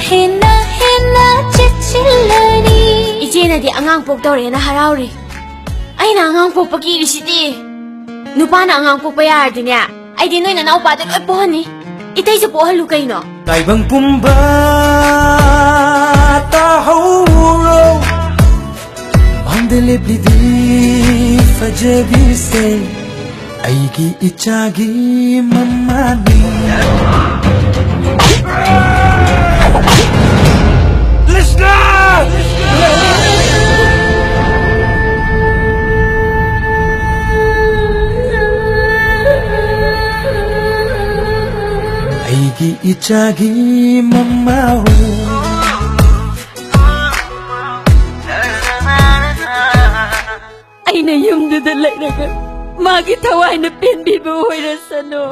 hena hena chichilani ije na di angang pok tore na harauri ai na angang pok paki risiti nupa na angang pok pa yar dinya ai di noi na nau pa de loi pohani itai se pohalu kaino taibang pumba ta horo bandele pidi fajabi se aigi ichagi mamani aigi ichagi mamau ai na yum da lai daga magi thawai na pen bi bo hoirasano